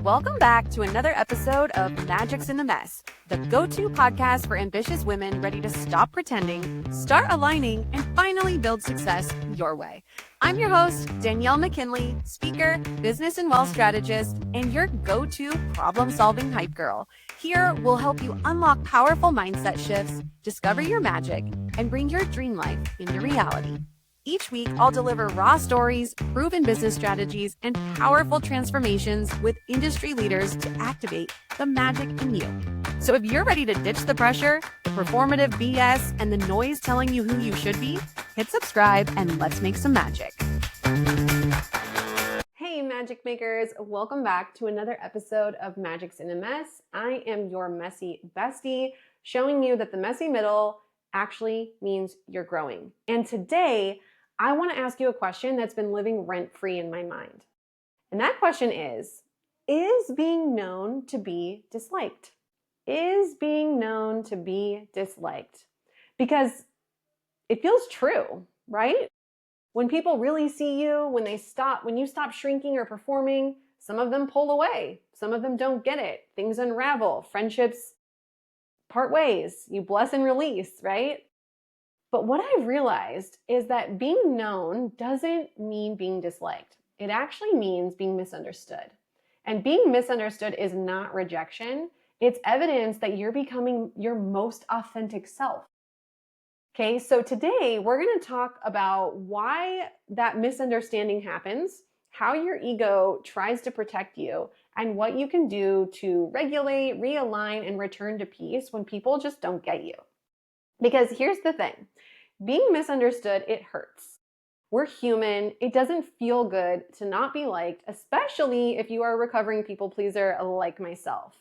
Welcome back to another episode of Magic's in the Mess, the go-to podcast for ambitious women ready to stop pretending, start aligning, and finally build success your way. I'm your host, Danielle McKinley, speaker, business and wealth strategist, and your go-to problem-solving hype girl. Here, we'll help you unlock powerful mindset shifts, discover your magic, and bring your dream life into reality. Each week, I'll deliver raw stories, proven business strategies, and powerful transformations with industry leaders to activate the magic in you. So if you're ready to ditch the pressure, the performative BS, and the noise telling you who you should be, hit subscribe and let's make some magic. Hey, magic makers. Welcome back to another episode of Magic's in a Mess. I am your messy bestie, showing you that the messy middle actually means you're growing. And today, I want to ask you a question that's been living rent-free in my mind. And that question is being known to be disliked? Is being known to be disliked? Because it feels true, right? When people really see you, when you stop shrinking or performing, some of them pull away. Some of them don't get it. Things unravel. Friendships part ways. You bless and release, right? But what I've realized is that being known doesn't mean being disliked. It actually means being misunderstood. And being misunderstood is not rejection. It's evidence that you're becoming your most authentic self. Okay, so today we're going to talk about why that misunderstanding happens, how your ego tries to protect you, and what you can do to regulate, realign, and return to peace when people just don't get you. Because here's the thing, being misunderstood, it hurts. We're human. It doesn't feel good to not be liked, especially if you are a recovering people pleaser like myself.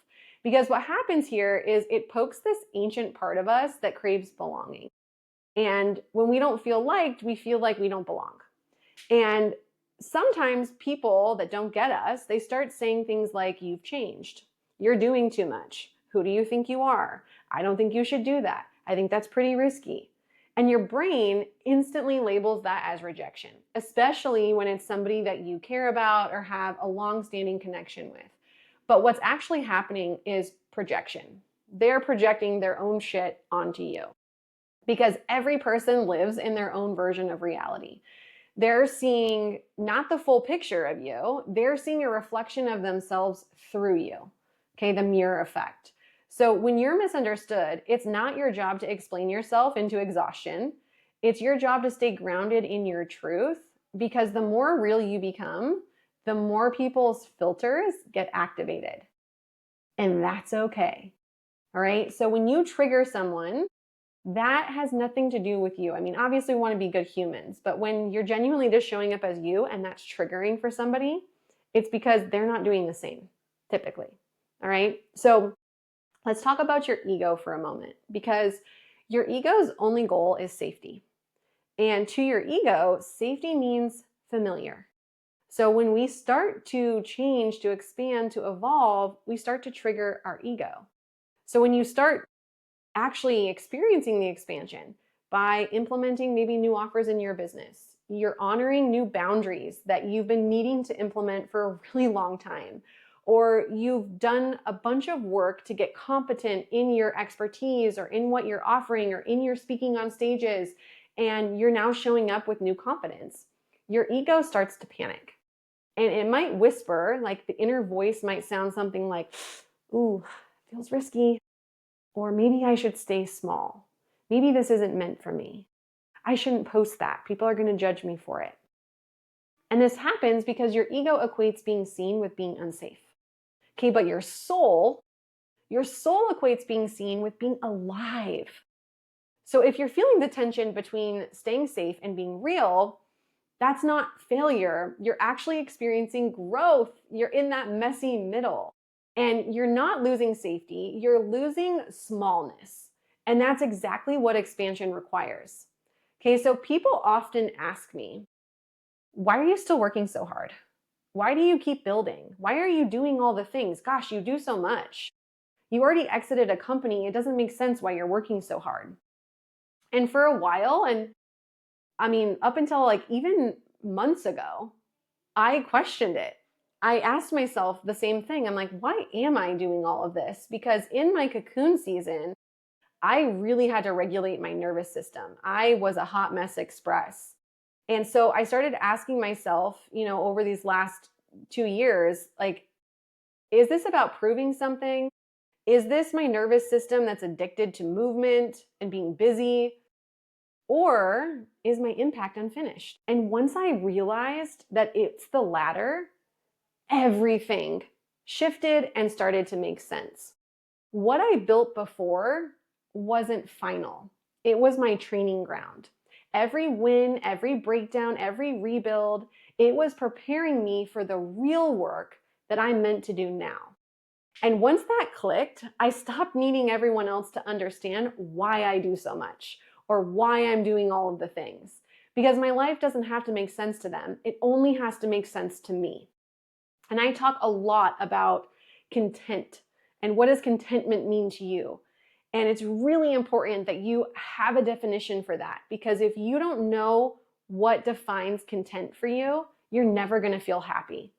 Because what happens here is it pokes this ancient part of us that craves belonging. And when we don't feel liked, we feel like we don't belong. And sometimes people that don't get us, they start saying things like, you've changed. You're doing too much. Who do you think you are? I don't think you should do that. I think that's pretty risky. And your brain instantly labels that as rejection, especially when it's somebody that you care about or have a long-standing connection with. But what's actually happening is projection. They're projecting their own shit onto you because every person lives in their own version of reality. They're seeing not the full picture of you, they're seeing a reflection of themselves through you. Okay, the mirror effect. So when you're misunderstood, it's not your job to explain yourself into exhaustion. It's your job to stay grounded in your truth, because the more real you become, the more people's filters get activated. And that's okay. All right. So when you trigger someone, that has nothing to do with you. I mean, obviously we want to be good humans, but when you're genuinely just showing up as you and that's triggering for somebody, it's because they're not doing the same, typically. All right. So let's talk about your ego for a moment, because your ego's only goal is safety. And to your ego, safety means familiar. So when we start to change, to expand, to evolve, we start to trigger our ego. So when you start actually experiencing the expansion by implementing maybe new offers in your business, you're honoring new boundaries that you've been needing to implement for a really long time, or you've done a bunch of work to get competent in your expertise or in what you're offering or in your speaking on stages, and you're now showing up with new confidence, your ego starts to panic. And it might whisper, like the inner voice might sound something like, ooh, feels risky. Or maybe I should stay small. Maybe this isn't meant for me. I shouldn't post that. People are going to judge me for it. And this happens because your ego equates being seen with being unsafe. Okay, but your soul equates being seen with being alive. So if you're feeling the tension between staying safe and being real, that's not failure. You're actually experiencing growth. You're in that messy middle. And you're not losing safety, you're losing smallness. And that's exactly what expansion requires. Okay, so people often ask me, why are you still working so hard? Why do you keep building? Why are you doing all the things? Gosh, you do so much. You already exited a company. It doesn't make sense why you're working so hard. And for a while, and I mean, up until like even months ago, I questioned it. I asked myself the same thing. I'm like, why am I doing all of this? Because in my cocoon season, I really had to regulate my nervous system. I was a hot mess express. And so I started asking myself, over these last 2 years, like, is this about proving something? Is this my nervous system that's addicted to movement and being busy? Or is my impact unfinished? And once I realized that it's the latter, everything shifted and started to make sense. What I built before wasn't final. It was my training ground. Every win, every breakdown, every rebuild, it was preparing me for the real work that I'm meant to do now. And once that clicked, I stopped needing everyone else to understand why I do so much or why I'm doing all of the things. Because my life doesn't have to make sense to them. It only has to make sense to me. And I talk a lot about content and what does contentment mean to you. And it's really important that you have a definition for that, because if you don't know what defines content for you, you're never going to feel happy.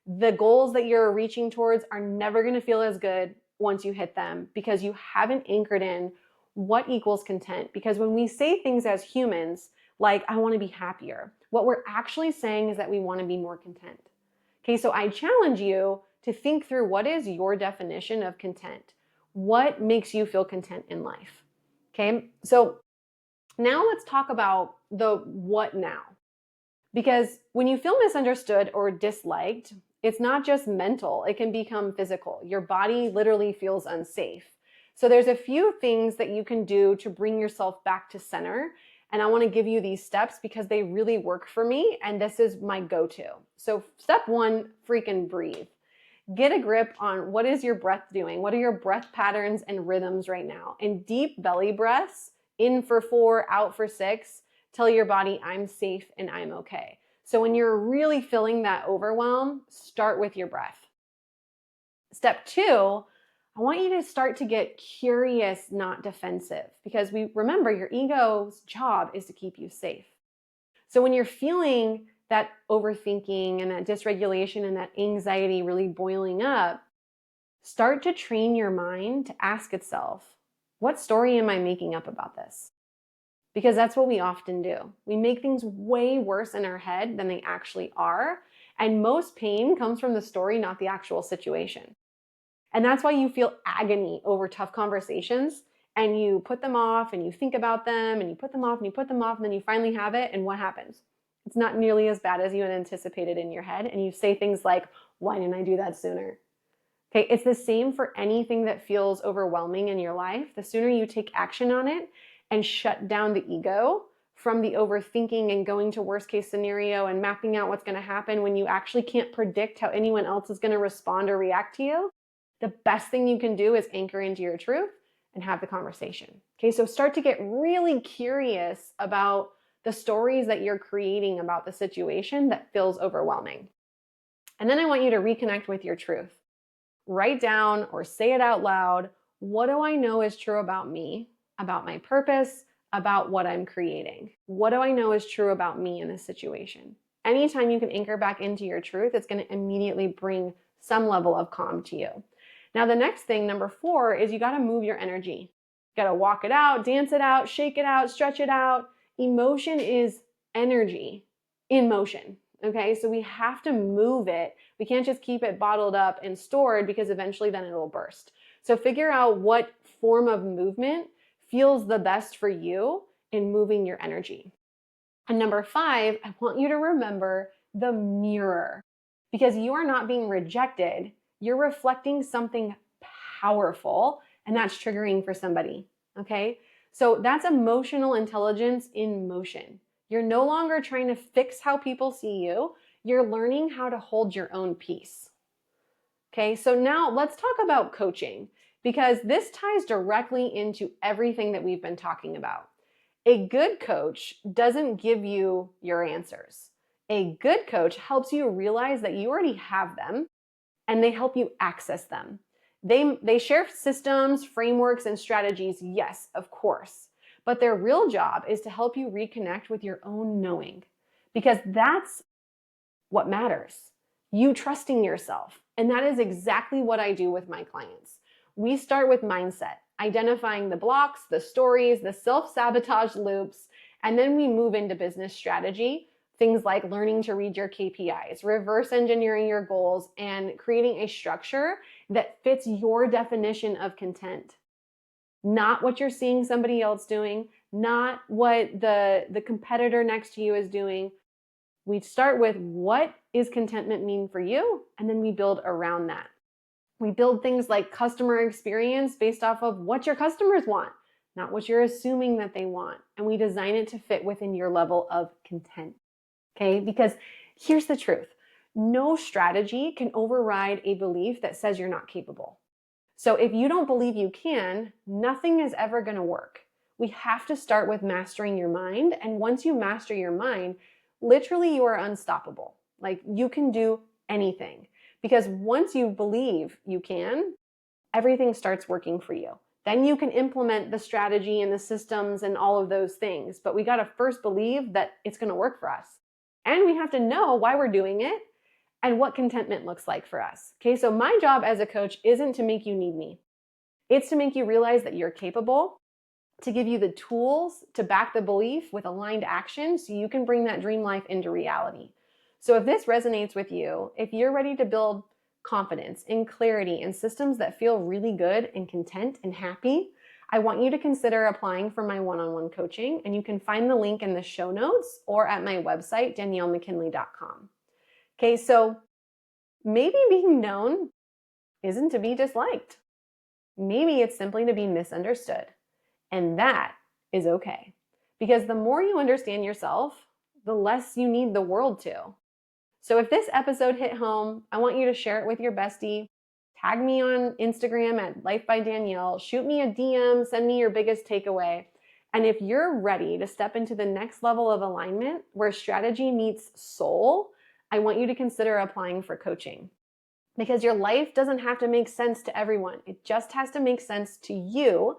The goals that you're reaching towards are never going to feel as good once you hit them because you haven't anchored in what equals content. Because when we say things as humans, like, I want to be happier, what we're actually saying is that we want to be more content. Okay, so I challenge you to think through, what is your definition of content? What makes you feel content in life? Okay, so now let's talk about the what now. Because when you feel misunderstood or disliked, it's not just mental, it can become physical. Your body literally feels unsafe. So there's a few things that you can do to bring yourself back to center. And I want to give you these steps because they really work for me. And this is my go-to. So step one, freaking breathe. Get a grip on what is your breath doing? What are your breath patterns and rhythms right now? And deep belly breaths, in for 4, out for 6, tell your body, I'm safe and I'm okay. So when you're really feeling that overwhelm, start with your breath. Step 2, I want you to start to get curious, not defensive, because remember, your ego's job is to keep you safe. So when you're feeling that overthinking and that dysregulation and that anxiety really boiling up, start to train your mind to ask itself, what story am I making up about this? Because that's what we often do. We make things way worse in our head than they actually are. And most pain comes from the story, not the actual situation. And that's why you feel agony over tough conversations, and you put them off and you think about them and you put them off and you put them off, and then you finally have it. And what happens? It's not nearly as bad as you had anticipated in your head. And you say things like, why didn't I do that sooner? Okay, it's the same for anything that feels overwhelming in your life. The sooner you take action on it and shut down the ego from the overthinking and going to worst case scenario and mapping out what's going to happen when you actually can't predict how anyone else is going to respond or react to you, the best thing you can do is anchor into your truth and have the conversation. Okay, so start to get really curious about the stories that you're creating about the situation that feels overwhelming. And then I want you to reconnect with your truth. Write down or say it out loud. What do I know is true about me, about my purpose, about what I'm creating? What do I know is true about me in this situation? Anytime you can anchor back into your truth, it's going to immediately bring some level of calm to you. Now, the next thing, number 4, is you got to move your energy. You got to walk it out, dance it out, shake it out, stretch it out. Emotion is energy in motion. Okay, so we have to move it. We can't just keep it bottled up and stored, because eventually then it'll burst. So figure out what form of movement feels the best for you in moving your energy. And number 5, I want you to remember the mirror, because you are not being rejected. You're reflecting something powerful, and that's triggering for somebody. Okay, so that's emotional intelligence in motion. You're no longer trying to fix how people see you. You're learning how to hold your own peace. Okay, so now let's talk about coaching, because this ties directly into everything that we've been talking about. A good coach doesn't give you your answers. A good coach helps you realize that you already have them, and they help you access them. They share systems, frameworks, and strategies, yes, of course. But their real job is to help you reconnect with your own knowing, because that's what matters. you trusting yourself. And that is exactly what I do with my clients. We start with mindset, identifying the blocks, the stories, the self-sabotage loops, and then we move into business strategy, things like learning to read your KPIs, reverse engineering your goals, and creating a structure that fits your definition of content. Not what you're seeing somebody else doing, not what the competitor next to you is doing. We start with what is contentment mean for you, and then we build around that. We build things like customer experience based off of what your customers want, not what you're assuming that they want. And we design it to fit within your level of content. Okay? Because here's the truth. No strategy can override a belief that says you're not capable. So if you don't believe you can, nothing is ever going to work. We have to start with mastering your mind. And once you master your mind, literally you are unstoppable. Like you can do anything. Because once you believe you can, everything starts working for you. Then you can implement the strategy and the systems and all of those things. But we got to first believe that it's going to work for us. And we have to know why we're doing it and what contentment looks like for us. Okay, so my job as a coach isn't to make you need me. It's to make you realize that you're capable, to give you the tools to back the belief with aligned action so you can bring that dream life into reality. So if this resonates with you, if you're ready to build confidence and clarity and systems that feel really good and content and happy, I want you to consider applying for my one-on-one coaching, and you can find the link in the show notes or at my website, daniellemckinley.com. Okay, so maybe being known isn't to be disliked. Maybe it's simply to be misunderstood. And that is okay. Because the more you understand yourself, the less you need the world to. So if this episode hit home, I want you to share it with your bestie. Tag me on Instagram at Life by Danielle. Shoot me a DM, send me your biggest takeaway. And if you're ready to step into the next level of alignment where strategy meets soul, I want you to consider applying for coaching. Because your life doesn't have to make sense to everyone. It just has to make sense to you.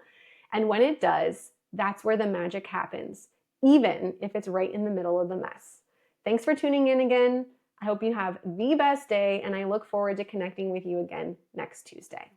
And when it does, that's where the magic happens, even if it's right in the middle of the mess. Thanks for tuning in again. I hope you have the best day, and I look forward to connecting with you again next Tuesday.